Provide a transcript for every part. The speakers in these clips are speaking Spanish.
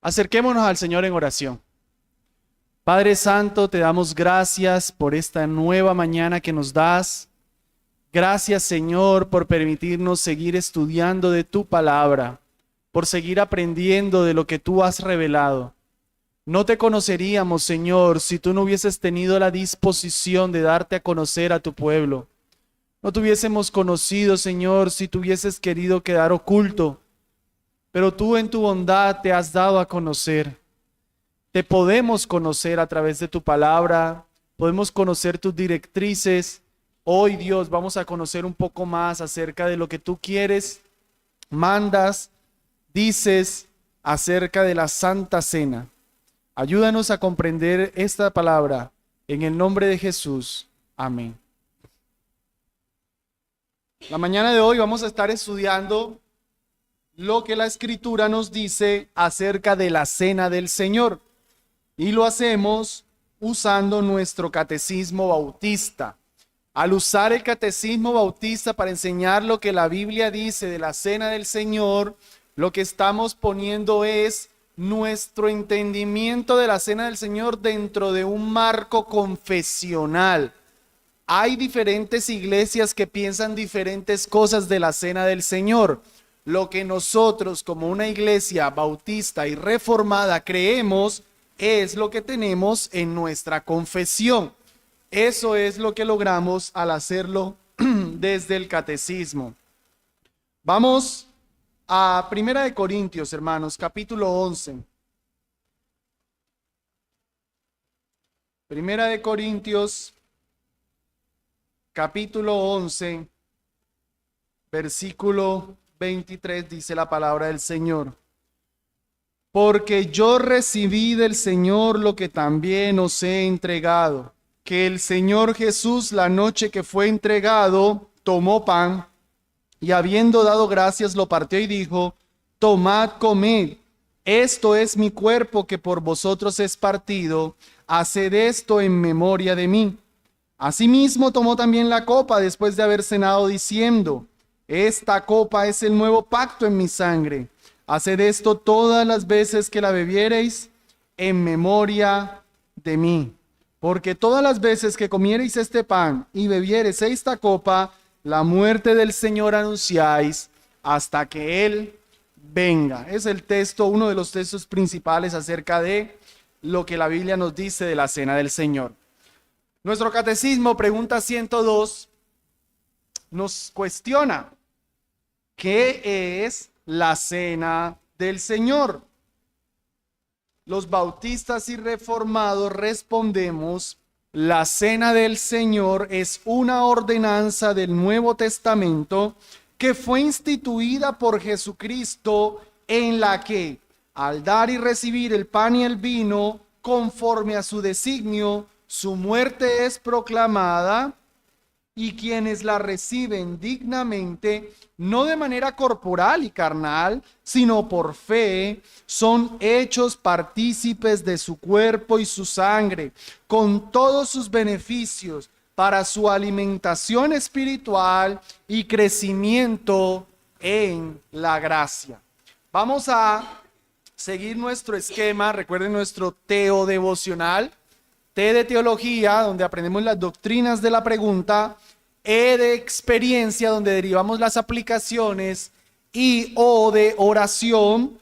Acerquémonos al Señor en oración. Padre Santo, te damos gracias por esta nueva mañana que nos das. Gracias, Señor, por permitirnos seguir estudiando de tu palabra, por seguir aprendiendo de lo que tú has revelado. No te conoceríamos, Señor, si tú no hubieses tenido la disposición de darte a conocer a tu pueblo. No te hubiésemos conocido, Señor, si tú hubieses querido quedar oculto. Pero tú en tu bondad te has dado a conocer. Te podemos conocer a través de tu palabra, podemos conocer tus directrices. Hoy, Dios, vamos a conocer un poco más acerca de lo que tú quieres, mandas, dices acerca de la Santa Cena. Ayúdanos a comprender esta palabra en el nombre de Jesús. Amén. La mañana de hoy vamos a estar estudiando lo que la Escritura nos dice acerca de la Cena del Señor. Y lo hacemos usando nuestro catecismo bautista. Al usar el catecismo bautista para enseñar lo que la Biblia dice de la Cena del Señor, lo que estamos poniendo es nuestro entendimiento de la Cena del Señor dentro de un marco confesional. Hay diferentes iglesias que piensan diferentes cosas de la Cena del Señor. Lo que nosotros como una iglesia bautista y reformada creemos es lo que tenemos en nuestra confesión. Eso es lo que logramos al hacerlo desde el catecismo. Vamos a 1 Corintios, hermanos, capítulo 11. 1 Corintios, capítulo 11, versículo 23, dice la palabra del Señor. Porque yo recibí del Señor lo que también os he entregado, que el Señor Jesús, la noche que fue entregado, tomó pan, y habiendo dado gracias, lo partió y dijo: tomad, comed, esto es mi cuerpo que por vosotros es partido, haced esto en memoria de mí. Asimismo tomó también la copa después de haber cenado, diciendo: esta copa es el nuevo pacto en mi sangre. Haced esto todas las veces que la bebiereis en memoria de mí. Porque todas las veces que comiereis este pan y bebiereis esta copa, la muerte del Señor anunciáis hasta que Él venga. Es el texto, uno de los textos principales acerca de lo que la Biblia nos dice de la Cena del Señor. Nuestro catecismo, pregunta 102, nos cuestiona: ¿qué es la Cena del Señor? Los bautistas y reformados respondemos: la Cena del Señor es una ordenanza del Nuevo Testamento que fue instituida por Jesucristo, en la que, al dar y recibir el pan y el vino, conforme a su designio, su muerte es proclamada, y quienes la reciben dignamente, no de manera corporal y carnal, sino por fe, son hechos partícipes de su cuerpo y su sangre, con todos sus beneficios, para su alimentación espiritual y crecimiento en la gracia. Vamos a seguir nuestro esquema. Recuerden nuestro teo devocional. T de teología, donde aprendemos las doctrinas de la pregunta. E de experiencia, donde derivamos las aplicaciones. Y O de oración,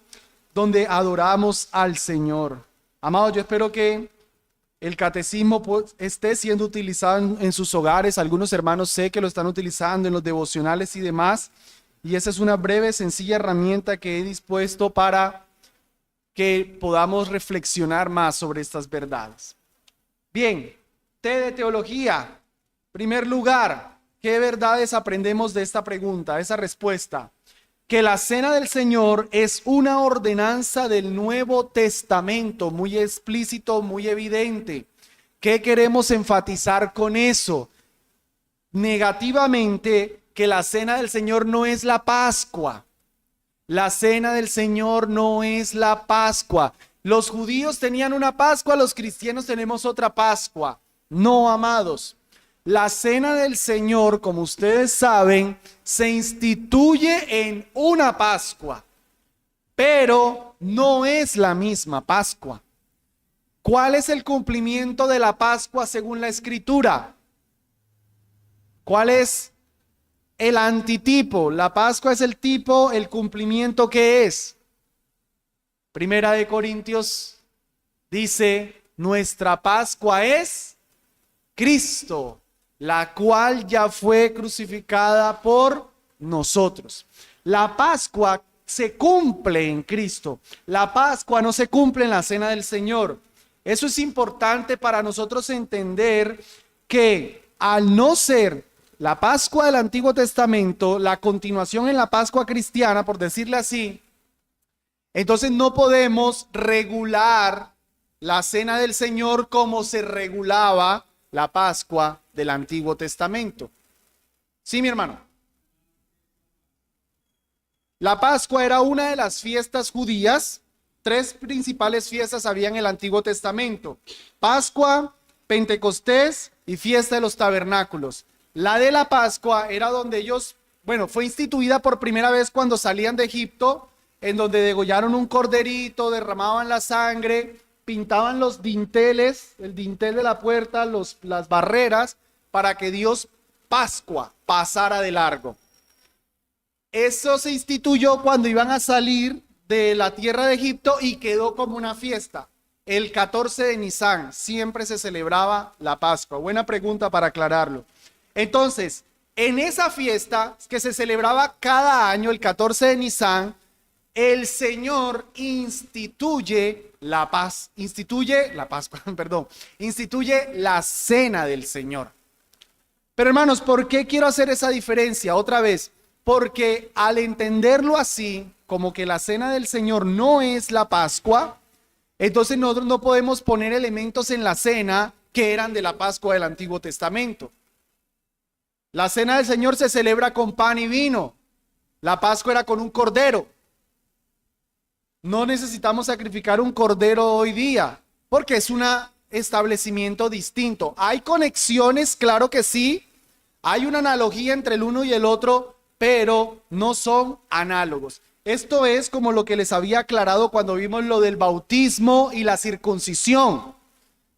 donde adoramos al Señor. Amados, yo espero que el catecismo esté siendo utilizado en sus hogares. Algunos hermanos sé que lo están utilizando en los devocionales y demás. Y esa es una breve, sencilla herramienta que he dispuesto para que podamos reflexionar más sobre estas verdades. Bien, T de teología. Primer lugar, ¿qué verdades aprendemos de esta pregunta, esa respuesta? Que la Cena del Señor es una ordenanza del Nuevo Testamento, muy explícito, muy evidente. ¿Qué queremos enfatizar con eso? Negativamente, que la Cena del Señor no es la Pascua. La Cena del Señor no es la Pascua. Los judíos tenían una Pascua, los cristianos tenemos otra Pascua. No, amados. La Cena del Señor, como ustedes saben, se instituye en una Pascua, pero no es la misma Pascua. ¿Cuál es el cumplimiento de la Pascua según la Escritura? ¿Cuál es el antitipo? La Pascua es el tipo, el cumplimiento que es. Primera de Corintios dice, nuestra Pascua es Cristo, la cual ya fue crucificada por nosotros. La Pascua se cumple en Cristo. La Pascua no se cumple en la cena del Señor. Eso es importante para nosotros entender que al no ser la Pascua del Antiguo Testamento, la continuación en la Pascua cristiana, por decirle así, entonces no podemos regular la cena del Señor como se regulaba la Pascua del Antiguo Testamento. Sí, mi hermano. La Pascua era una de las fiestas judías. Tres principales fiestas había en el Antiguo Testamento: Pascua, Pentecostés y Fiesta de los Tabernáculos. La de la Pascua era donde ellos, fue instituida por primera vez cuando salían de Egipto, en donde degollaron un corderito, derramaban la sangre, pintaban los dinteles, el dintel de la puerta, las barreras, para que Dios Pascua pasara de largo. Eso se instituyó cuando iban a salir de la tierra de Egipto y quedó como una fiesta. El 14 de Nisán siempre se celebraba la Pascua. Buena pregunta para aclararlo. Entonces, en esa fiesta que se celebraba cada año, el 14 de Nisán, el Señor instituye la cena del Señor. Pero hermanos, ¿por qué quiero hacer esa diferencia? Otra vez, porque al entenderlo así, como que la cena del Señor no es la Pascua, entonces nosotros no podemos poner elementos en la cena que eran de la Pascua del Antiguo Testamento. La cena del Señor se celebra con pan y vino. La Pascua era con un cordero. No necesitamos sacrificar un cordero hoy día, porque es un establecimiento distinto. ¿Hay conexiones? Claro que sí. Hay una analogía entre el uno y el otro, pero no son análogos. Esto es como lo que les había aclarado cuando vimos lo del bautismo y la circuncisión.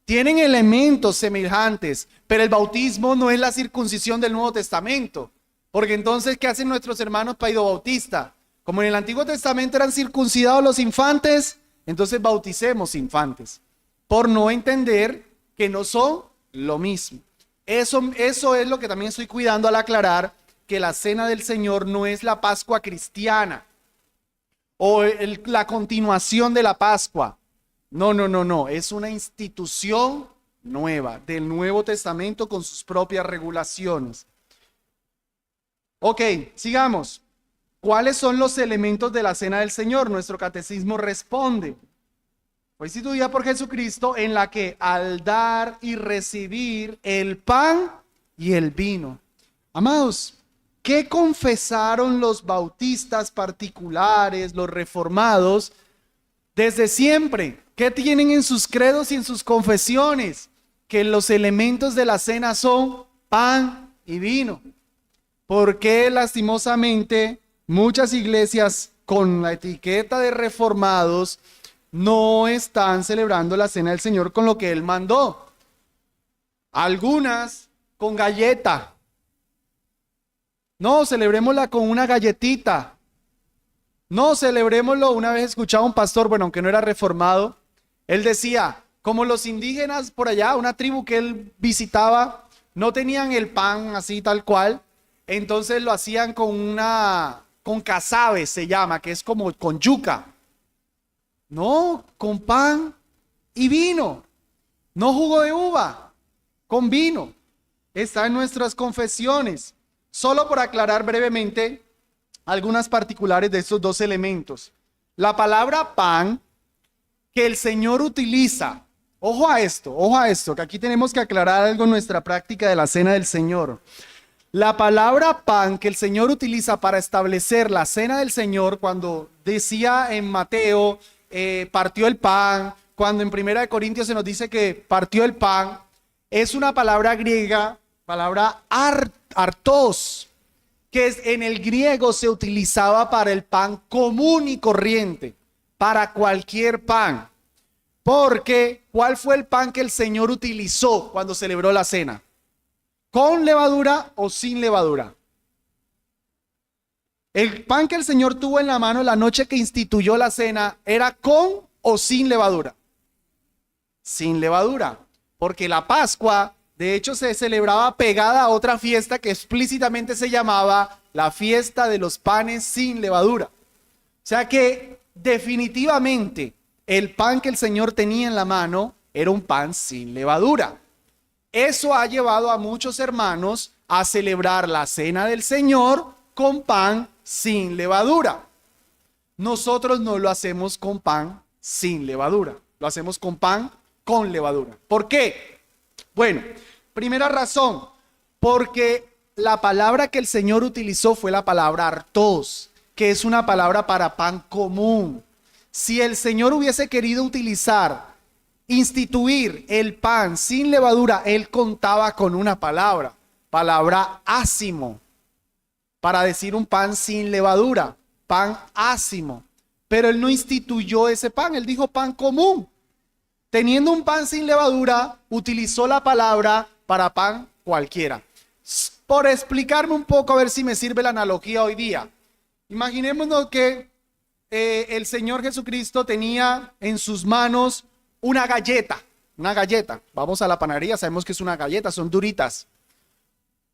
Tienen elementos semejantes, pero el bautismo no es la circuncisión del Nuevo Testamento. Porque entonces, ¿qué hacen nuestros hermanos Paido Bautista? Como en el Antiguo Testamento eran circuncidados los infantes, entonces bauticemos infantes. Por no entender que no son lo mismo. Eso es lo que también estoy cuidando al aclarar, que la cena del Señor no es la Pascua cristiana o la continuación de la Pascua. No, es una institución nueva del Nuevo Testamento con sus propias regulaciones. Ok, sigamos. ¿Cuáles son los elementos de la cena del Señor? Nuestro catecismo responde: fue instituida por Jesucristo, en la que al dar y recibir el pan y el vino. Amados, ¿qué confesaron los bautistas particulares, los reformados, desde siempre? ¿Qué tienen en sus credos y en sus confesiones? Que los elementos de la cena son pan y vino. ¿Por qué lastimosamente muchas iglesias con la etiqueta de reformados no están celebrando la cena del Señor con lo que Él mandó? Algunas con galleta. No, celebrémosla con una galletita. No, celebrémoslo. Una vez escuchaba a un pastor, aunque no era reformado, él decía, como los indígenas por allá, una tribu que él visitaba, no tenían el pan así tal cual, entonces lo hacían con casabe, se llama, que es como con yuca. No, con pan y vino. No jugo de uva, con vino. Está en nuestras confesiones. Solo por aclarar brevemente algunas particulares de estos dos elementos. La palabra pan que el Señor utiliza, ojo a esto, que aquí tenemos que aclarar algo en nuestra práctica de la cena del Señor. La palabra pan que el Señor utiliza para establecer la cena del Señor, cuando decía en Mateo, partió el pan, cuando en Primera de Corintios se nos dice que partió el pan, es una palabra griega, palabra artos, que en el griego se utilizaba para el pan común y corriente, para cualquier pan. Porque, ¿cuál fue el pan que el Señor utilizó cuando celebró la cena? ¿Con levadura o sin levadura? El pan que el Señor tuvo en la mano la noche que instituyó la cena, ¿era con o sin levadura? Sin levadura. Porque la Pascua, de hecho, se celebraba pegada a otra fiesta que explícitamente se llamaba la fiesta de los panes sin levadura. O sea que definitivamente el pan que el Señor tenía en la mano era un pan sin levadura. Eso ha llevado a muchos hermanos a celebrar la cena del Señor con pan sin levadura. Nosotros no lo hacemos con pan sin levadura, lo hacemos con pan con levadura. ¿Por qué? Bueno, primera razón, porque la palabra que el Señor utilizó fue la palabra artos, que es una palabra para pan común. Si el Señor hubiese querido instituir el pan sin levadura, Él contaba con una palabra ácimo, para decir un pan sin levadura, pan ácimo. Pero Él no instituyó ese pan, Él dijo pan común. Teniendo un pan sin levadura, utilizó la palabra para pan cualquiera. Por explicarme un poco, a ver si me sirve la analogía hoy día. Imaginémonos que el Señor Jesucristo tenía en sus manos una galleta. Vamos a la panadería, sabemos que es una galleta, son duritas.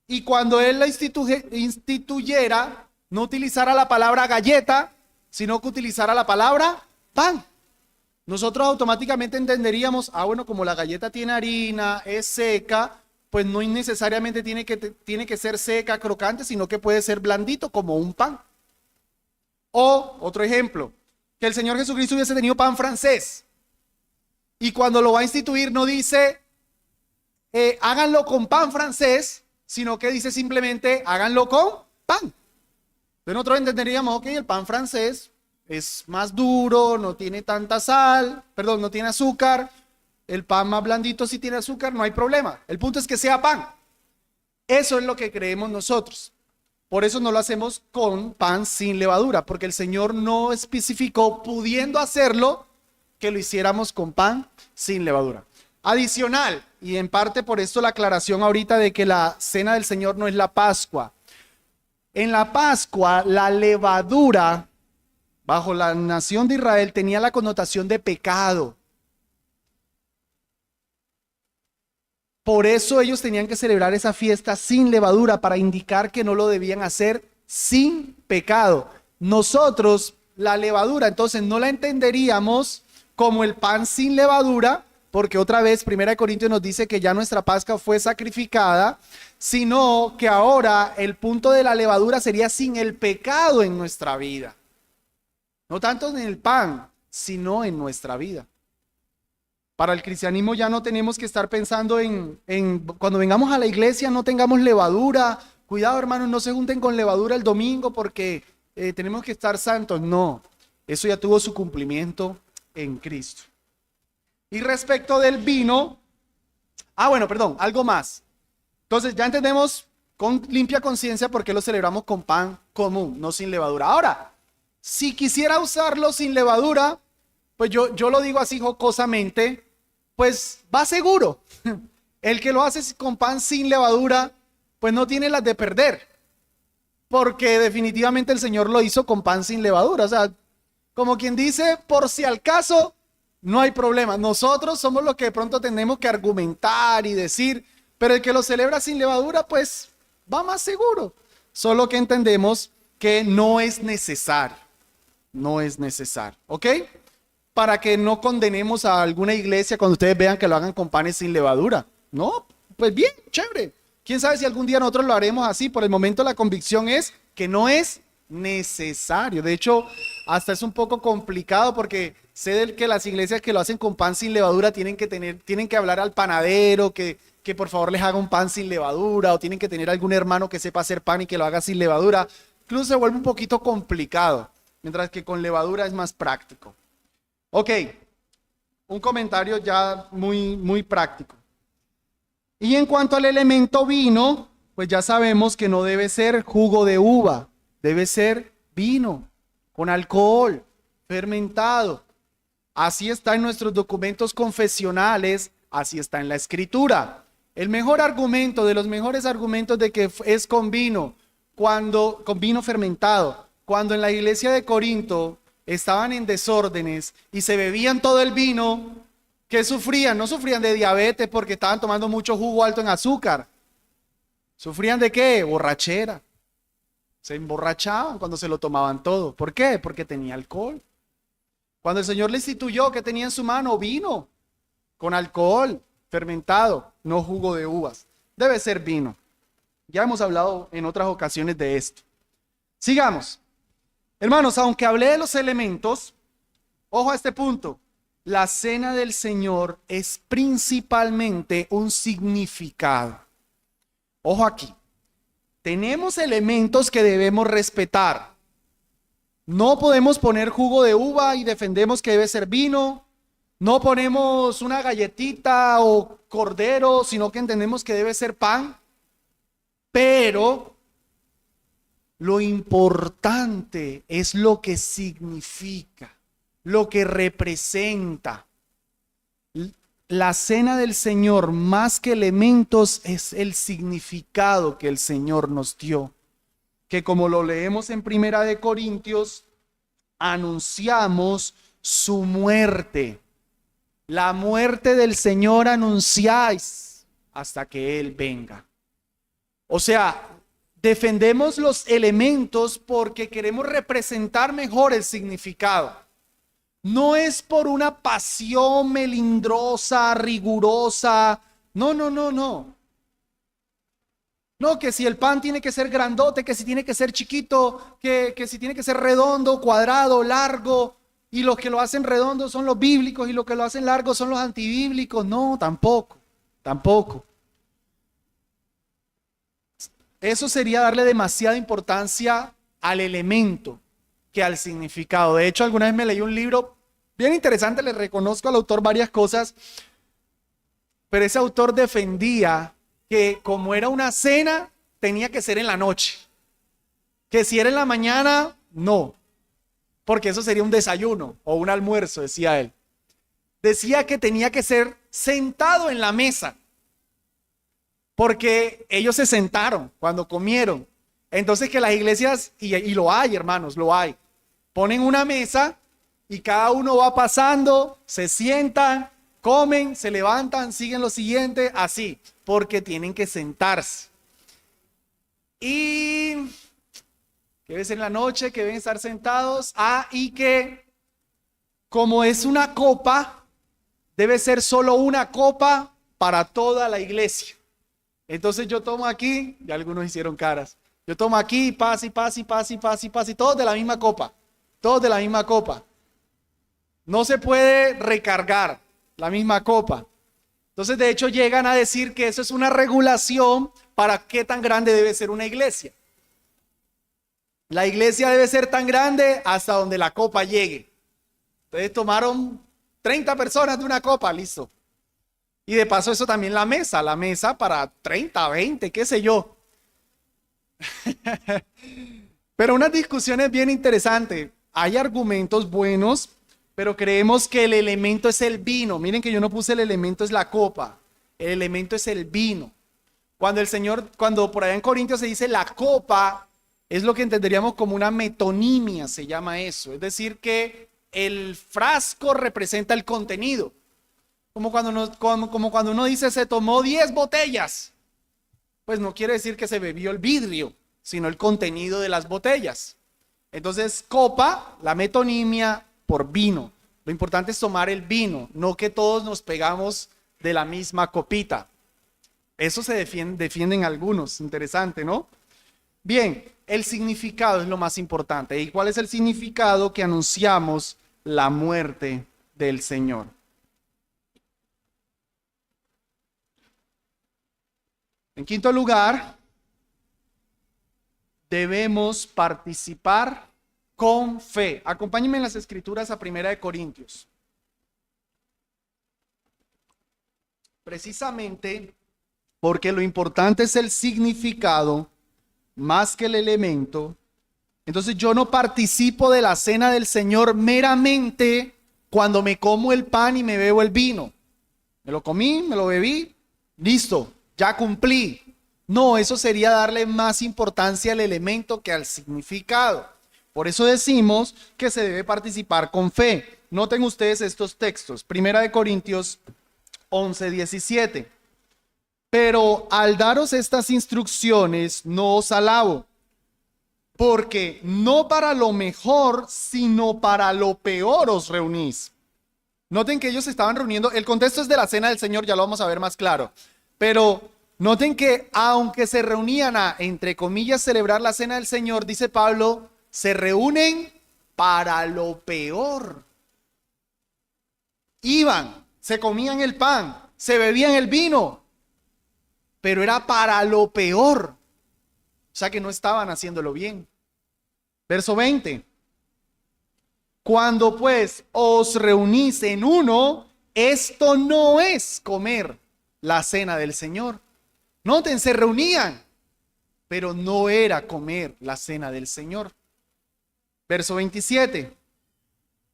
Y cuando Él la instituyera, no utilizara la palabra galleta, sino que utilizara la palabra pan. Nosotros automáticamente entenderíamos, bueno, como la galleta tiene harina, es seca, pues no necesariamente tiene que ser seca, crocante, sino que puede ser blandito como un pan. O, otro ejemplo, que el Señor Jesucristo hubiese tenido pan francés. Y cuando lo va a instituir no dice, háganlo con pan francés, sino que dice simplemente, háganlo con pan. Entonces nosotros entenderíamos, ok, el pan francés es más duro, no tiene tanta sal, perdón, no tiene azúcar. El pan más blandito sí tiene azúcar, no hay problema. El punto es que sea pan. Eso es lo que creemos nosotros. Por eso no lo hacemos con pan sin levadura, porque el Señor no especificó, pudiendo hacerlo, que lo hiciéramos con pan sin levadura. Adicional, y en parte por esto la aclaración ahorita de que la cena del Señor no es la Pascua. En la Pascua, la levadura, bajo la nación de Israel, tenía la connotación de pecado. Por eso ellos tenían que celebrar esa fiesta sin levadura, para indicar que no lo debían hacer sin pecado. Nosotros, la levadura, entonces no la entenderíamos como el pan sin levadura, porque otra vez 1 Corintios nos dice que ya nuestra Pascua fue sacrificada, sino que ahora el punto de la levadura sería sin el pecado en nuestra vida. No tanto en el pan, sino en nuestra vida. Para el cristianismo ya no tenemos que estar pensando en cuando vengamos a la iglesia no tengamos levadura. Cuidado, hermanos, no se junten con levadura el domingo porque tenemos que estar santos. No, eso ya tuvo su cumplimiento en Cristo. Y respecto del vino, algo más. Entonces ya entendemos con limpia conciencia por qué lo celebramos con pan común, no sin levadura. Ahora, si quisiera usarlo sin levadura, pues yo lo digo así jocosamente, pues va seguro. El que lo hace con pan sin levadura, pues no tiene las de perder. Porque definitivamente el Señor lo hizo con pan sin levadura. O sea, como quien dice, por si al caso, no hay problema. Nosotros somos los que de pronto tenemos que argumentar y decir, pero el que lo celebra sin levadura, pues va más seguro. Solo que entendemos que no es necesario. No es necesario, ¿ok? Para que no condenemos a alguna iglesia cuando ustedes vean que lo hagan con panes sin levadura. No, pues bien, chévere. Quién sabe si algún día nosotros lo haremos así. Por el momento la convicción es que no es necesario. De hecho, hasta es un poco complicado porque sé de que las iglesias que lo hacen con pan sin levadura tienen que hablar al panadero que por favor les haga un pan sin levadura, o tienen que tener algún hermano que sepa hacer pan y que lo haga sin levadura. Incluso se vuelve un poquito complicado, mientras que con levadura es más práctico. Ok, un comentario ya muy práctico. Y en cuanto al elemento vino, pues ya sabemos que no debe ser jugo de uva, debe ser vino con alcohol, fermentado. Así está en nuestros documentos confesionales, así está en la Escritura. El mejor argumento, de los mejores argumentos de que es con vino fermentado, cuando en la iglesia de Corinto estaban en desórdenes y se bebían todo el vino, ¿qué sufrían? No sufrían de diabetes porque estaban tomando mucho jugo alto en azúcar. ¿Sufrían de qué? Borrachera. Se emborrachaban cuando se lo tomaban todo. ¿Por qué? Porque tenía alcohol. Cuando el Señor le instituyó, que tenía en su mano? Vino con alcohol fermentado, no jugo de uvas. Debe ser vino. Ya hemos hablado en otras ocasiones de esto. Sigamos. Hermanos, aunque hablé de los elementos, ojo a este punto. La cena del Señor es principalmente un significado. Ojo aquí. Tenemos elementos que debemos respetar. No podemos poner jugo de uva y defendemos que debe ser vino. No ponemos una galletita o cordero, sino que entendemos que debe ser pan. Pero lo importante es lo que significa, lo que representa. La cena del Señor, más que elementos, es el significado que el Señor nos dio. Que como lo leemos en Primera de Corintios, anunciamos su muerte. La muerte del Señor anunciáis hasta que Él venga. O sea, defendemos los elementos porque queremos representar mejor el significado. No es por una pasión melindrosa, rigurosa. No. No, que si el pan tiene que ser grandote, que si tiene que ser chiquito, que si tiene que ser redondo, cuadrado, largo. Y los que lo hacen redondo son los bíblicos y los que lo hacen largo son los antibíblicos. No, tampoco. Eso sería darle demasiada importancia al elemento que al significado. De hecho, alguna vez me leí un libro bien interesante, le reconozco al autor varias cosas, pero ese autor defendía que como era una cena, tenía que ser en la noche. Que si era en la mañana, no. Porque eso sería un desayuno o un almuerzo, decía él. Decía que tenía que ser sentado en la mesa. Porque ellos se sentaron cuando comieron. Entonces que las iglesias, y lo hay, hermanos, lo hay. Ponen una mesa y cada uno va pasando, se sientan, comen, se levantan, siguen lo siguiente, así. Porque tienen que sentarse. Y que debe ser en la noche, que deben estar sentados. Y que como es una copa, debe ser solo una copa para toda la iglesia. Entonces yo tomo aquí, y algunos hicieron caras. Yo tomo aquí, paz, todos de la misma copa. Todos de la misma copa. No se puede recargar la misma copa. Entonces, de hecho, llegan a decir que eso es una regulación para qué tan grande debe ser una iglesia. La iglesia debe ser tan grande hasta donde la copa llegue. Entonces tomaron 30 personas de una copa, listo. Y de paso eso también la mesa para 30, 20, qué sé yo. Pero unas discusiones bien interesantes. Hay argumentos buenos, pero creemos que el elemento es el vino. Miren que yo no puse el elemento es la copa. El elemento es el vino. Cuando por allá en Corintios se dice la copa, es lo que entenderíamos como una metonimia, se llama eso. Es decir, que el frasco representa el contenido. Como cuando uno dice se tomó 10 botellas. Pues no quiere decir que se bebió el vidrio, sino el contenido de las botellas. Entonces, copa, la metonimia por vino. Lo importante es tomar el vino, no que todos nos pegamos de la misma copita. Eso se defienden algunos. Interesante, ¿no? Bien, el significado es lo más importante. ¿Y cuál es el significado? Que anunciamos la muerte del Señor. En quinto lugar, debemos participar con fe. Acompáñenme en las escrituras a Primera de Corintios. Precisamente porque lo importante es el significado más que el elemento, Entonces yo no participo de la cena del Señor meramente cuando me como el pan y me bebo el vino. Me lo comí, me lo bebí, listo, ya cumplí. No, eso sería darle más importancia al elemento que al significado. Por eso decimos que se debe participar con fe. Noten ustedes estos textos. Primera de Corintios 11:17. Pero al daros estas instrucciones no os alabo, porque no para lo mejor, sino para lo peor os reunís. Noten que ellos se estaban reuniendo, el contexto es de la cena del Señor, ya lo vamos a ver más claro, pero noten que aunque se reunían a, entre comillas, celebrar la cena del Señor, dice Pablo, se reúnen para lo peor. Iban, se comían el pan, se bebían el vino, pero era para lo peor. O sea que no estaban haciéndolo bien. Verso 20. Cuando pues os reunís en uno, esto no es comer la cena del Señor. Noten, se reunían, pero no era comer la cena del Señor. Verso 27.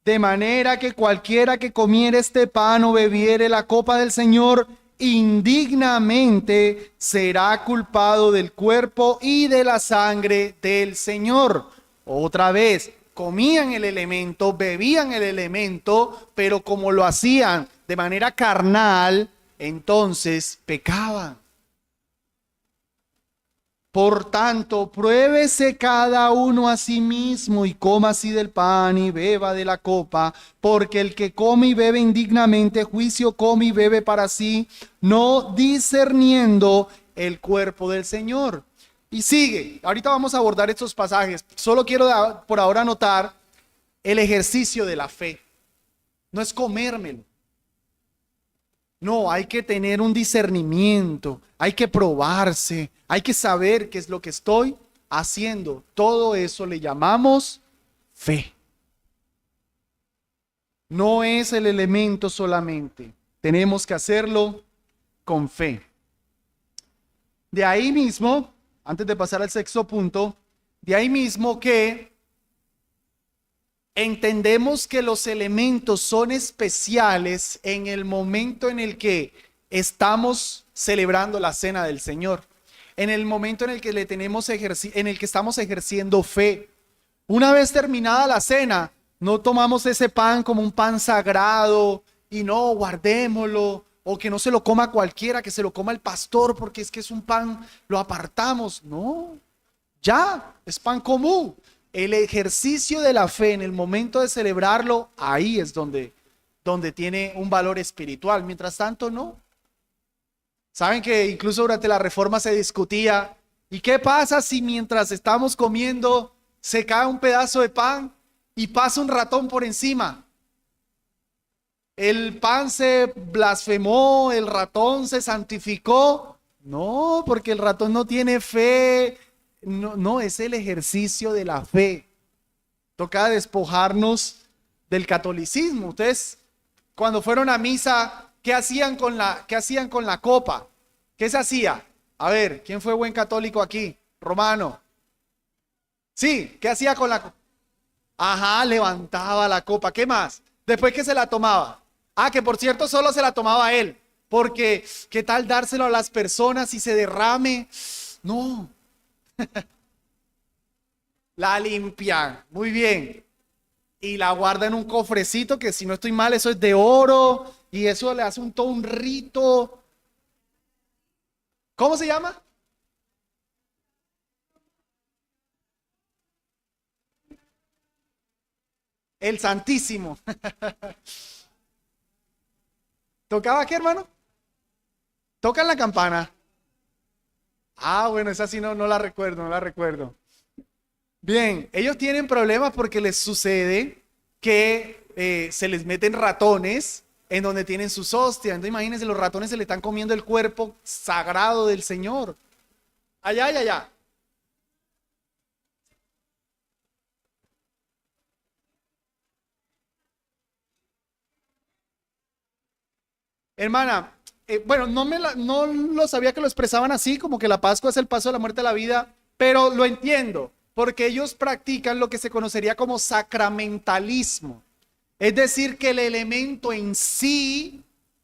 De manera que cualquiera que comiere este pan o bebiere la copa del Señor indignamente será culpado del cuerpo y de la sangre del Señor. Otra vez, comían el elemento, bebían el elemento, pero como lo hacían de manera carnal, entonces pecaban. Por tanto, pruébese cada uno a sí mismo y coma así del pan y beba de la copa, porque el que come y bebe indignamente, juicio come y bebe para sí, no discerniendo el cuerpo del Señor. Y sigue, ahorita vamos a abordar estos pasajes, solo quiero por ahora anotar el ejercicio de la fe. No es comérmelo. No, hay que tener un discernimiento, hay que probarse, hay que saber qué es lo que estoy haciendo. Todo eso le llamamos fe. No es el elemento solamente, tenemos que hacerlo con fe. De ahí mismo, antes de pasar al sexto punto, de ahí mismo que entendemos que los elementos son especiales en el momento en el que estamos celebrando la cena del Señor, en el momento en el que en el que estamos ejerciendo fe. Una vez terminada la cena, no tomamos ese pan como un pan sagrado y no, guardémoslo, o que no se lo coma cualquiera, que se lo coma el pastor porque es que es un pan, lo apartamos. No, ya, es pan común. El ejercicio de la fe en el momento de celebrarlo, ahí es donde tiene un valor espiritual. Mientras tanto, no. Saben que incluso durante la Reforma se discutía, ¿y qué pasa si mientras estamos comiendo se cae un pedazo de pan y pasa un ratón por encima? ¿El pan se blasfemó, el ratón se santificó? No, porque el ratón no tiene fe. No, es el ejercicio de la fe. Toca despojarnos del catolicismo. Ustedes, cuando fueron a misa, ¿qué hacían con la copa? ¿Qué se hacía? A ver, ¿quién fue buen católico aquí? Romano. Sí, ¿qué hacía con la copa? Ajá, levantaba la copa. ¿Qué más? Después que se la tomaba. Ah, que por cierto solo se la tomaba él. Porque, ¿qué tal dárselo a las personas y se derrame? No. La limpian, muy bien, y la guarda en un cofrecito que, si no estoy mal, eso es de oro y eso le hace todo un rito. ¿Cómo se llama? El Santísimo. ¿Tocaba qué, hermano? ¿Tocan la campana? Ah, bueno, esa sí no la recuerdo, no la recuerdo. Bien, ellos tienen problemas porque les sucede que se les meten ratones en donde tienen sus hostias. Entonces imagínense, los ratones se le están comiendo el cuerpo sagrado del Señor. Allá, allá, allá. Hermana, bueno, no lo sabía que lo expresaban así, como que la Pascua es el paso de la muerte a la vida, pero lo entiendo. porque ellos practican lo que se conocería como sacramentalismo. Es decir, que el elemento en sí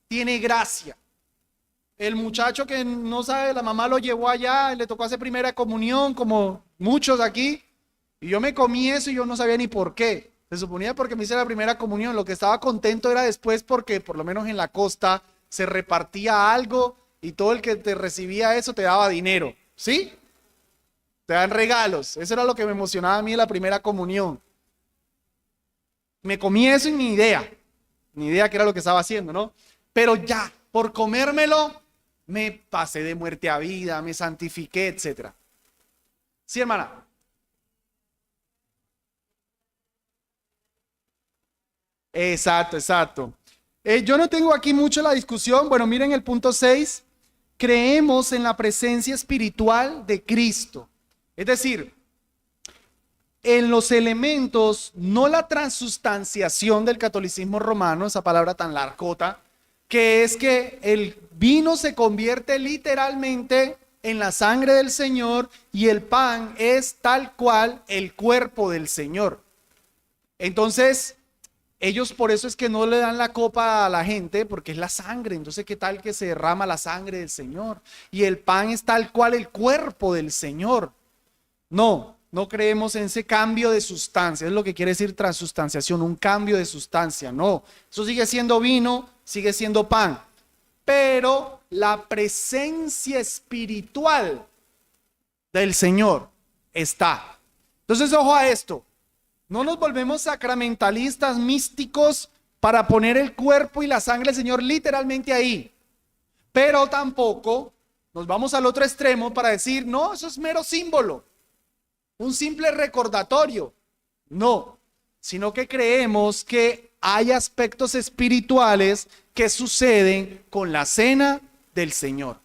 tiene gracia. El muchacho que no sabe, la mamá lo llevó allá, le tocó hacer primera comunión, como muchos aquí, y yo me comí eso y yo no sabía ni por qué. Se suponía porque me hice la primera comunión. Lo que estaba contento era después porque por lo menos en la costa se repartía algo y todo el que te recibía eso te daba dinero, ¿sí? Te dan regalos. Eso era lo que me emocionaba a mí en la primera comunión. Me comí eso y ni idea que era lo que estaba haciendo, ¿no? Pero ya, por comérmelo, me pasé de muerte a vida, me santifiqué, etc. Sí, hermana. Exacto, exacto. Yo no tengo aquí mucho la discusión. Bueno, miren el punto 6. Creemos en la presencia espiritual de Cristo. Es decir, en los elementos, no la transustanciación del catolicismo romano, esa palabra tan largota, que es que el vino se convierte literalmente en la sangre del Señor y el pan es tal cual el cuerpo del Señor. Entonces, ellos por eso es que no le dan la copa a la gente, porque es la sangre. Entonces, ¿qué tal que se derrama la sangre del Señor? Y el pan es tal cual el cuerpo del Señor. No, no creemos en ese cambio de sustancia. Es lo que quiere decir transustanciación, un cambio de sustancia. No, eso sigue siendo vino, sigue siendo pan. Pero la presencia espiritual del Señor está. Entonces, ojo a esto. No nos volvemos sacramentalistas, místicos, para poner el cuerpo y la sangre del Señor literalmente ahí. Pero tampoco nos vamos al otro extremo para decir, no, eso es mero símbolo, un simple recordatorio. No, sino que creemos que hay aspectos espirituales que suceden con la cena del Señor,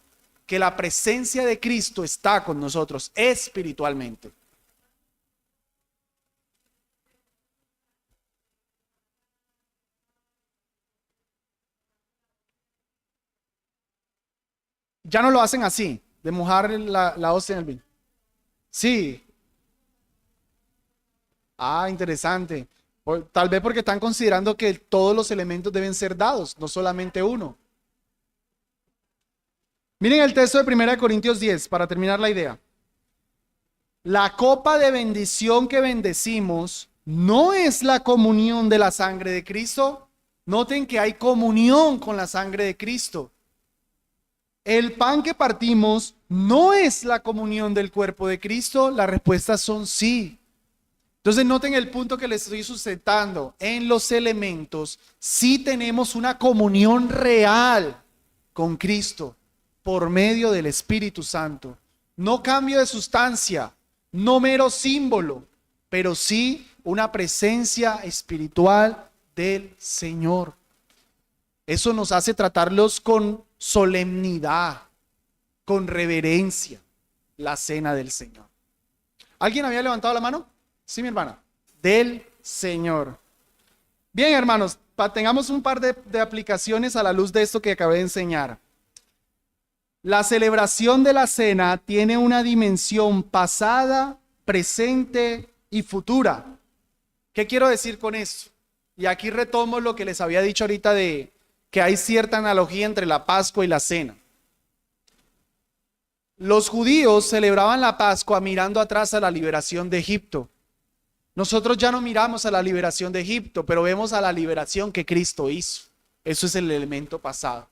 que la presencia de Cristo está con nosotros espiritualmente. Ya no lo hacen así, de mojar la hostia en el vino. Sí. Ah, interesante. Tal vez porque están considerando que todos los elementos deben ser dados, no solamente uno. Miren el texto de 1 Corintios 10 para terminar la idea. La copa de bendición que bendecimos no es la comunión de la sangre de Cristo. Noten que hay comunión con la sangre de Cristo. El pan que partimos no es la comunión del cuerpo de Cristo. Las respuestas son sí. Entonces noten el punto que les estoy sustentando. En los elementos sí tenemos una comunión real con Cristo por medio del Espíritu Santo. No cambio de sustancia, no mero símbolo, pero sí una presencia espiritual del Señor. Eso nos hace tratarlos con solemnidad, con reverencia, la cena del Señor. ¿Alguien había levantado la mano? Sí, mi hermana. Del Señor. Bien, hermanos, tengamos un par de aplicaciones a la luz de esto que acabé de enseñar. La celebración de la cena tiene una dimensión pasada, presente y futura. ¿Qué quiero decir con esto? Y aquí retomo lo que les había dicho ahorita de que hay cierta analogía entre la Pascua y la cena. Los judíos celebraban la Pascua mirando atrás a la liberación de Egipto. Nosotros ya no miramos a la liberación de Egipto, pero vemos a la liberación que Cristo hizo. Eso es el elemento pasado.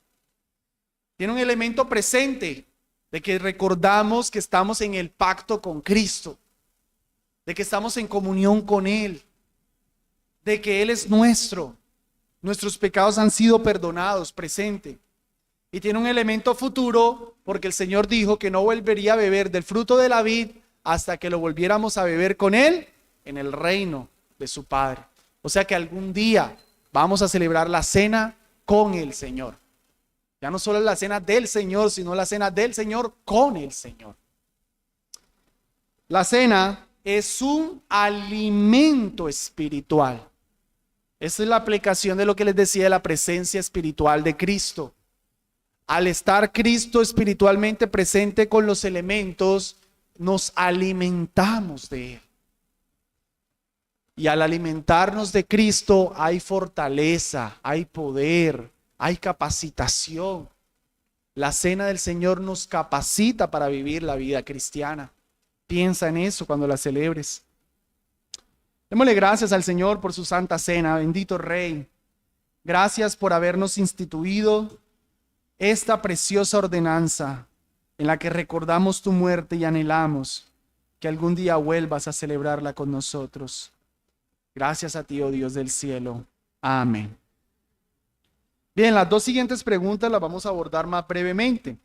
Tiene un elemento presente de que recordamos que estamos en el pacto con Cristo, de que estamos en comunión con Él, de que Él es nuestro. Nuestros pecados han sido perdonados, presente. Y tiene un elemento futuro, porque el Señor dijo que no volvería a beber del fruto de la vid hasta que lo volviéramos a beber con Él en el reino de su Padre. O sea que algún día vamos a celebrar la cena con el Señor. Ya no solo la cena del Señor, sino la cena del Señor con el Señor. La cena es un alimento espiritual. Esa es la aplicación de lo que les decía de la presencia espiritual de Cristo. Al estar Cristo espiritualmente presente con los elementos, nos alimentamos de Él. Y al alimentarnos de Cristo hay fortaleza, hay poder, hay capacitación. La cena del Señor nos capacita para vivir la vida cristiana. Piensa en eso cuando la celebres. Démosle gracias al Señor por su santa cena, bendito Rey. Gracias por habernos instituido esta preciosa ordenanza en la que recordamos tu muerte y anhelamos que algún día vuelvas a celebrarla con nosotros. Gracias a ti, oh Dios del cielo. Amén. Bien, las dos siguientes preguntas las vamos a abordar más brevemente.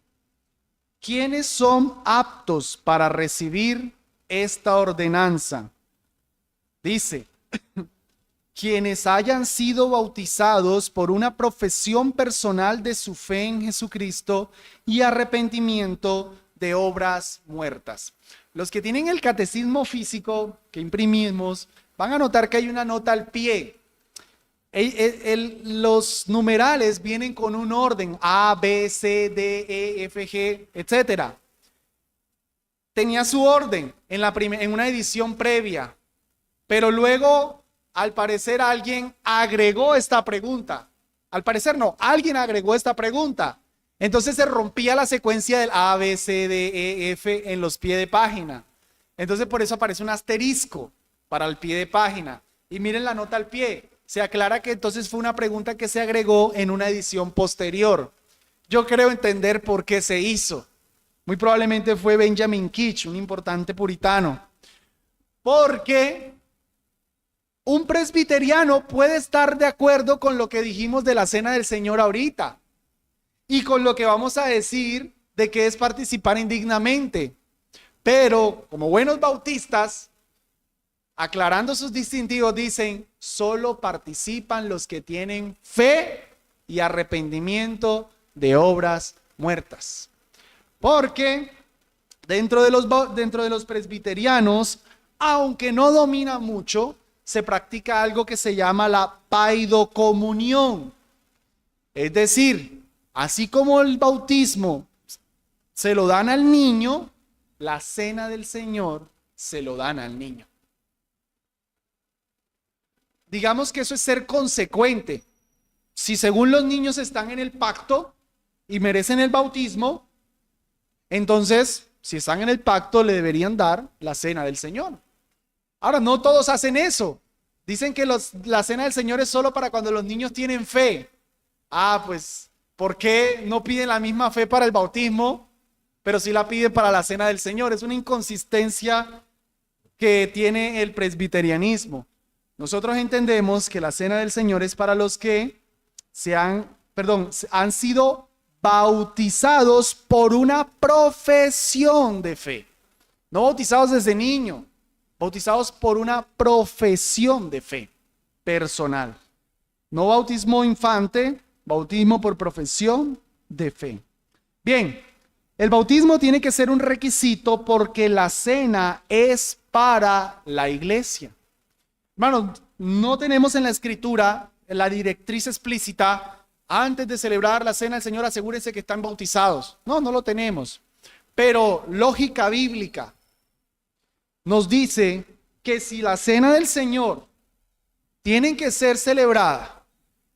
¿Quiénes son aptos para recibir esta ordenanza? Dice, quienes hayan sido bautizados por una profesión personal de su fe en Jesucristo y arrepentimiento de obras muertas. Los que tienen el catecismo físico que imprimimos van a notar que hay una nota al pie. Los numerales vienen con un orden, A, B, C, D, E, F, G, etc. Tenía su orden en una edición previa, pero luego, al parecer, alguien agregó esta pregunta. Al parecer no, alguien agregó esta pregunta. Entonces se rompía la secuencia del A, B, C, D, E, F en los pies de página. Entonces por eso aparece un asterisco para el pie de página. Y miren la nota al pie. Se aclara que entonces fue una pregunta que se agregó en una edición posterior. Yo creo entender por qué se hizo. Muy probablemente fue Benjamin Keach, un importante puritano. Porque un presbiteriano puede estar de acuerdo con lo que dijimos de la cena del Señor ahorita y con lo que vamos a decir de que es participar indignamente. Pero como buenos bautistas, aclarando sus distintivos, dicen, solo participan los que tienen fe y arrepentimiento de obras muertas. Porque dentro de los presbiterianos, aunque no domina mucho, se practica algo que se llama la paidocomunión. Es decir, así como el bautismo se lo dan al niño, la cena del Señor se lo dan al niño. Digamos que eso es ser consecuente. Si según los niños están en el pacto y merecen el bautismo, entonces, si están en el pacto, le deberían dar la cena del Señor. Ahora, no todos hacen eso. Dicen que la cena del Señor es solo para cuando los niños tienen fe. Pues, ¿por qué no piden la misma fe para el bautismo, pero sí la piden para la cena del Señor? Es una inconsistencia que tiene el presbiterianismo. Nosotros entendemos que la cena del Señor es para los que han sido bautizados por una profesión de fe. No bautizados desde niño, bautizados por una profesión de fe personal. No bautismo infante, bautismo por profesión de fe. Bien, el bautismo tiene que ser un requisito porque la cena es para la iglesia. Hermanos, no tenemos en la escritura la directriz explícita: antes de celebrar la cena del Señor asegúrense que están bautizados. No lo tenemos. Pero lógica bíblica nos dice que si la cena del Señor tiene que ser celebrada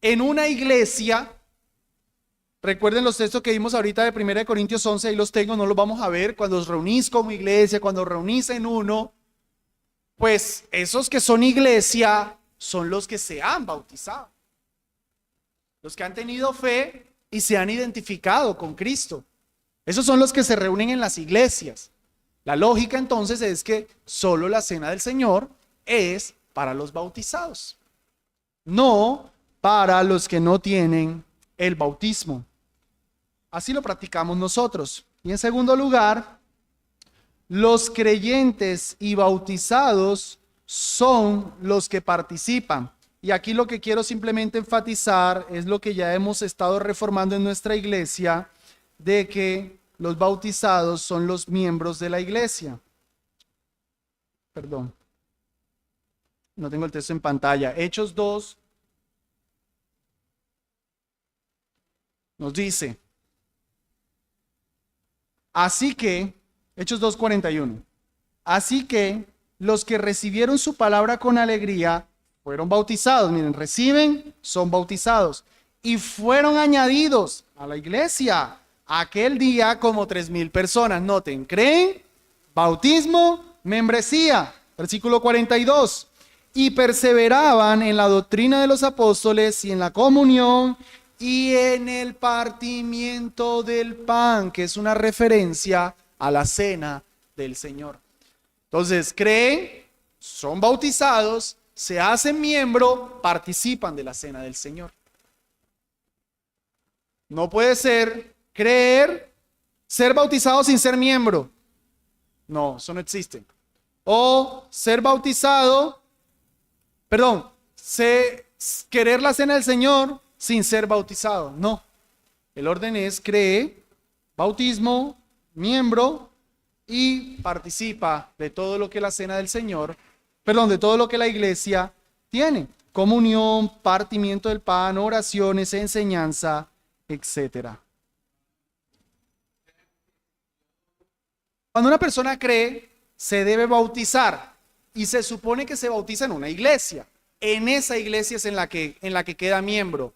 en una iglesia, recuerden los textos que vimos ahorita de 1 Corintios 11, ahí los tengo, no los vamos a ver. Cuando os reunís como iglesia, cuando os reunís en uno, pues esos que son iglesia son los que se han bautizado, los que han tenido fe y se han identificado con Cristo. Esos son los que se reúnen en las iglesias. La lógica entonces es que solo la cena del Señor es para los bautizados, no para los que no tienen el bautismo. Así lo practicamos nosotros. Y en segundo lugar, los creyentes y bautizados son los que participan. Y aquí lo que quiero simplemente enfatizar es lo que ya hemos estado reformando en nuestra iglesia, de que los bautizados son los miembros de la iglesia. Perdón, no tengo el texto en pantalla. Hechos 2 nos dice, así que, Hechos 2:41, así que los que recibieron su palabra con alegría fueron bautizados. Miren, reciben, son bautizados. Y fueron añadidos a la iglesia aquel día como 3,000 personas. Noten, creen, bautismo, membresía. Versículo 42. Y perseveraban en la doctrina de los apóstoles y en la comunión y en el partimiento del pan, que es una referencia a la cena del Señor. Entonces, creen, son bautizados, se hacen miembro, participan de la cena del Señor. No puede ser creer, ser bautizado sin ser miembro. No, eso no existe. O ser bautizado, querer la cena del Señor sin ser bautizado. No. El orden es cree, bautismo, miembro y participa de todo lo que la cena del Señor, de todo lo que la iglesia tiene. Comunión, partimiento del pan, oraciones, enseñanza, etcétera. Cuando una persona cree, se debe bautizar y se supone que se bautiza en una iglesia. En esa iglesia es en la que queda miembro.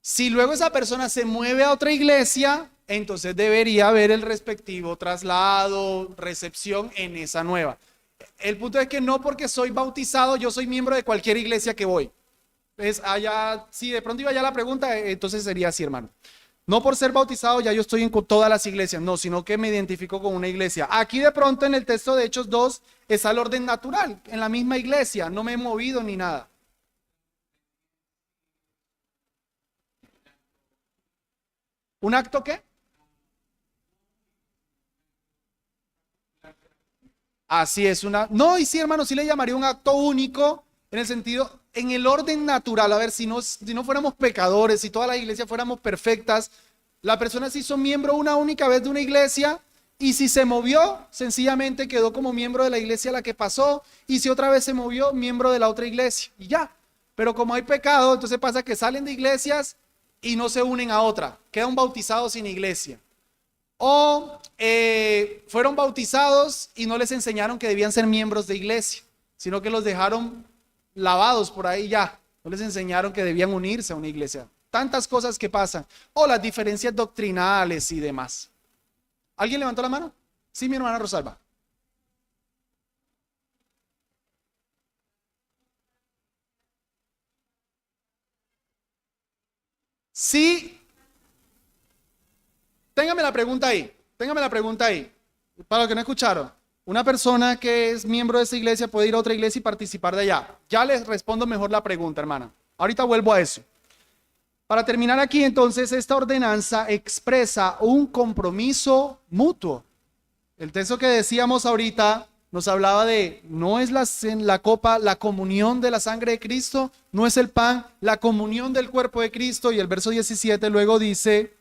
Si luego esa persona se mueve a otra iglesia, entonces debería haber el respectivo traslado, recepción en esa nueva. El punto es que no porque soy bautizado, yo soy miembro de cualquier iglesia que voy. Si de pronto iba allá la pregunta, entonces sería así, hermano. No por ser bautizado ya yo estoy en todas las iglesias, no, sino que me identifico con una iglesia. Aquí de pronto en el texto de Hechos 2 está el orden natural, en la misma iglesia, no me he movido ni nada. ¿Un acto qué? Así es, no, y sí, hermano, sí le llamaría un acto único, en el sentido, en el orden natural. A ver, si no fuéramos pecadores, si todas las iglesias fuéramos perfectas, la persona se hizo miembro una única vez de una iglesia, y si se movió, sencillamente quedó como miembro de la iglesia a la que pasó, y si otra vez se movió, miembro de la otra iglesia, y ya. Pero como hay pecado, entonces pasa que salen de iglesias y no se unen a otra, quedan bautizados sin iglesia. O fueron bautizados y no les enseñaron que debían ser miembros de iglesia, sino que los dejaron lavados por ahí ya. No les enseñaron que debían unirse a una iglesia. Tantas cosas que pasan. O las diferencias doctrinales y demás. ¿Alguien levantó la mano? Sí, mi hermana Rosalba. Sí. Téngame la pregunta ahí. Para los que no escucharon, una persona que es miembro de esa iglesia puede ir a otra iglesia y participar de allá. Ya les respondo mejor la pregunta, hermana. Ahorita vuelvo a eso. Para terminar aquí, entonces, esta ordenanza expresa un compromiso mutuo. El texto que decíamos ahorita nos hablaba de, no es la copa, la comunión de la sangre de Cristo, no es el pan, la comunión del cuerpo de Cristo. Y el verso 17 luego dice,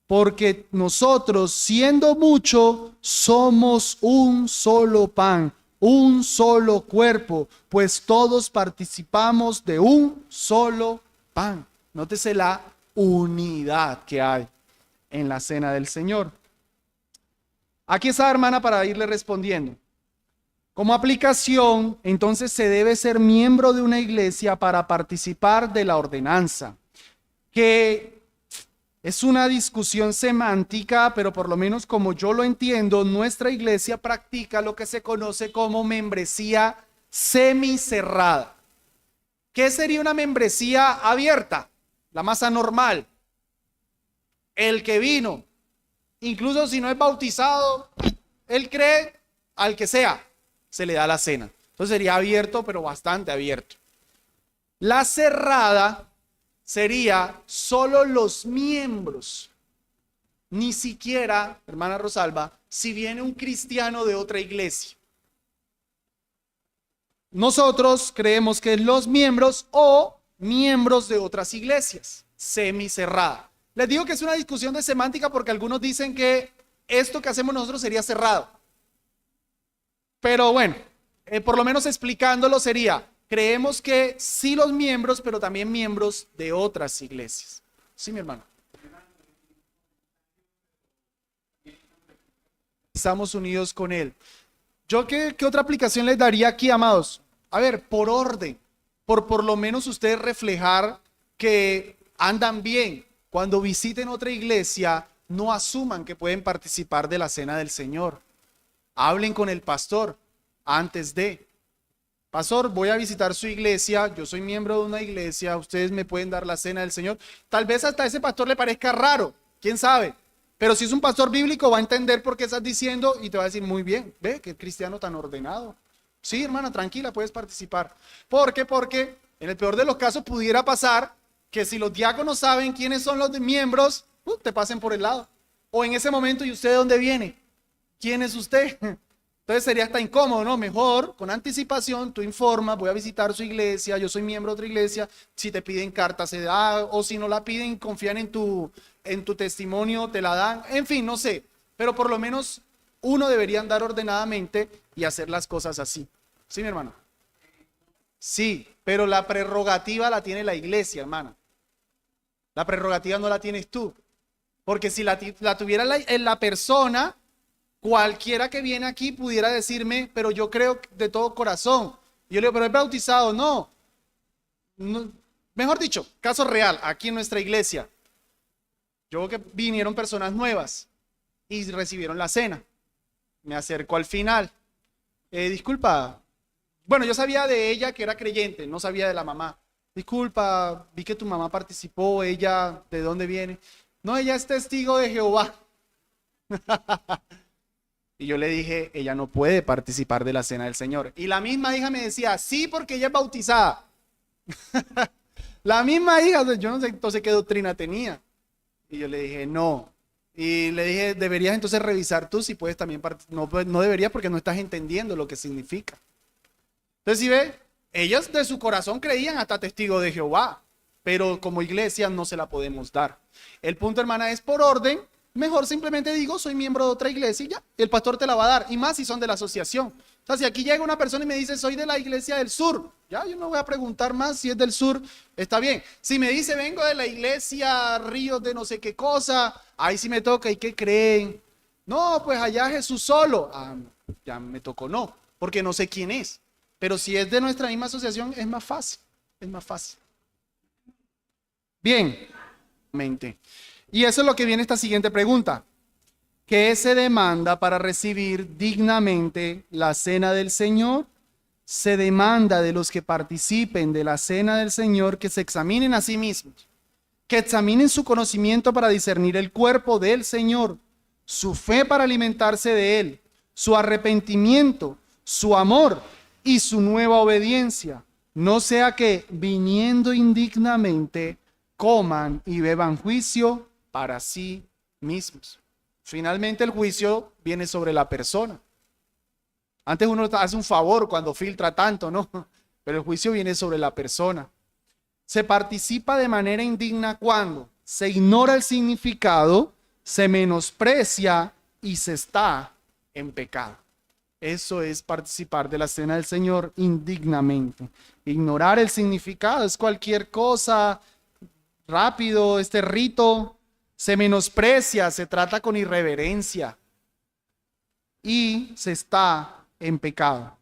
porque nosotros, siendo mucho, somos un solo pan, un solo cuerpo, pues todos participamos de un solo pan. Nótese la unidad que hay en la cena del Señor. Aquí está, hermana, para irle respondiendo. Como aplicación, entonces se debe ser miembro de una iglesia para participar de la ordenanza, que es una discusión semántica, pero por lo menos como yo lo entiendo, nuestra iglesia practica lo que se conoce como membresía semicerrada. ¿Qué sería una membresía abierta? La más anormal. El que vino, incluso si no es bautizado, él cree al que sea, se le da la cena. Entonces sería abierto, pero bastante abierto. La cerrada sería solo los miembros. Ni siquiera, hermana Rosalba, si viene un cristiano de otra iglesia. Nosotros creemos que los miembros o miembros de otras iglesias, semicerrada. Les digo que es una discusión de semántica porque algunos dicen que esto que hacemos nosotros sería cerrado. Pero bueno, por lo menos explicándolo sería, creemos que sí los miembros, pero también miembros de otras iglesias. Sí, mi hermano. Estamos unidos con Él. Yo qué otra aplicación les daría aquí, amados. A ver, por orden, por lo menos ustedes reflejar que andan bien. Cuando visiten otra iglesia, no asuman que pueden participar de la cena del Señor. Hablen con el pastor antes de. Pastor, voy a visitar su iglesia, yo soy miembro de una iglesia, ustedes me pueden dar la cena del Señor. Tal vez hasta a ese pastor le parezca raro, quién sabe. Pero si es un pastor bíblico va a entender por qué estás diciendo y te va a decir, muy bien, ve, qué cristiano tan ordenado. Sí, hermana, tranquila, puedes participar. ¿Por qué? Porque en el peor de los casos pudiera pasar que si los diáconos saben quiénes son los miembros, te pasen por el lado. O en ese momento, ¿y usted de dónde viene? ¿Quién es usted? Entonces sería hasta incómodo, ¿no? Mejor, con anticipación, tú informas, voy a visitar su iglesia, yo soy miembro de otra iglesia, si te piden carta se da, o si no la piden, confían en tu testimonio, te la dan, en fin, no sé. Pero por lo menos uno debería andar ordenadamente y hacer las cosas así. ¿Sí, mi hermano? Sí, pero la prerrogativa la tiene la iglesia, hermana. La prerrogativa no la tienes tú. Porque si la tuviera la persona, cualquiera que viene aquí pudiera decirme, pero yo creo de todo corazón. Y yo le digo, pero es bautizado. No. Mejor dicho, caso real, aquí en nuestra iglesia. Yo veo que vinieron personas nuevas y recibieron la cena. Me acerco al final. Disculpa. Bueno, yo sabía de ella que era creyente, no sabía de la mamá. Disculpa, vi que tu mamá participó, ella, ¿de dónde viene? No, ella es testigo de Jehová. Y yo le dije, ella no puede participar de la cena del Señor. Y la misma hija me decía, sí, porque ella es bautizada. La misma hija, yo no sé entonces qué doctrina tenía. Y yo le dije, no. Y le dije, deberías entonces revisar tú si puedes también participar. No, no deberías porque no estás entendiendo lo que significa. Entonces, si ve, ellos de su corazón creían hasta testigo de Jehová. Pero como iglesia no se la podemos dar. El punto, hermana, es por orden. Mejor simplemente digo, soy miembro de otra iglesia y ya, el pastor te la va a dar, y más si son de la asociación. O sea, si aquí llega una persona y me dice, soy de la iglesia del sur, ya, yo no voy a preguntar más si es del sur, está bien. Si me dice, vengo de la iglesia Ríos de no sé qué cosa, ahí sí me toca, ¿y qué creen? No, pues allá Jesús solo. Ya me tocó no, porque no sé quién es. Pero si es de nuestra misma asociación, es más fácil, es más fácil. Bien, mente. Y eso es lo que viene esta siguiente pregunta. ¿Qué se demanda para recibir dignamente la cena del Señor? Se demanda de los que participen de la cena del Señor que se examinen a sí mismos, que examinen su conocimiento para discernir el cuerpo del Señor, su fe para alimentarse de él, su arrepentimiento, su amor y su nueva obediencia. No sea que, viniendo indignamente, coman y beban juicio para sí mismos. Finalmente el juicio viene sobre la persona. Antes uno hace un favor cuando filtra tanto, ¿no? Pero el juicio viene sobre la persona. Se participa de manera indigna cuando se ignora el significado, se menosprecia y se está en pecado. Eso es participar de la cena del Señor indignamente. Ignorar el significado es cualquier cosa rápido, este rito se menosprecia, se trata con irreverencia y se está en pecado.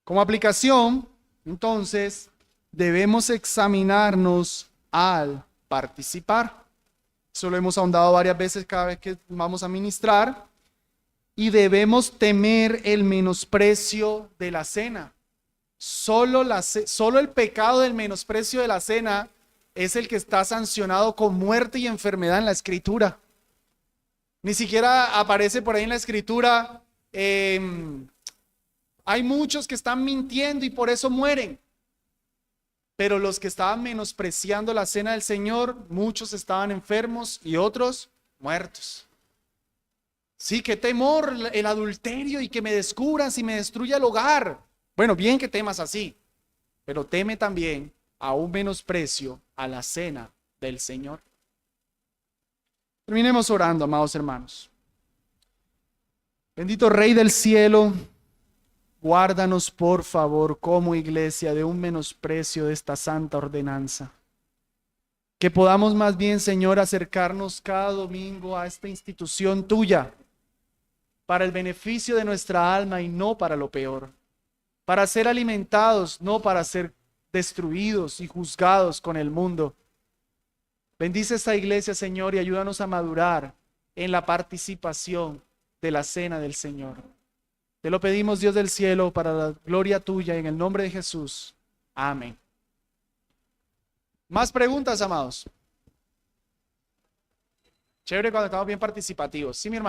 Como aplicación, entonces, debemos examinarnos al participar. Eso lo hemos ahondado varias veces cada vez que vamos a ministrar. Y debemos temer el menosprecio de la cena. Solo el pecado del menosprecio de la cena es el que está sancionado con muerte y enfermedad en la Escritura. Ni siquiera aparece por ahí en la Escritura, hay muchos que están mintiendo y por eso mueren. Pero los que estaban menospreciando la cena del Señor, muchos estaban enfermos y otros muertos. Sí, qué temor el adulterio y que me descubran si me destruya el hogar. Bueno, bien que temas así, pero teme también a un menosprecio a la cena del Señor. Terminemos orando, amados hermanos. Bendito Rey del cielo, guárdanos por favor como iglesia de un menosprecio de esta santa ordenanza. Que podamos más bien, Señor, acercarnos cada domingo a esta institución tuya. para el beneficio de nuestra alma y no para lo peor, para ser alimentados, no para ser destruidos y juzgados con el mundo. Bendice esta iglesia, Señor, y ayúdanos a madurar en la participación de la cena del Señor. Te lo pedimos, Dios del cielo, para la gloria tuya, en el nombre de Jesús. Amén. ¿Más preguntas, amados? Chévere cuando estamos bien participativos. Sí, mi hermano.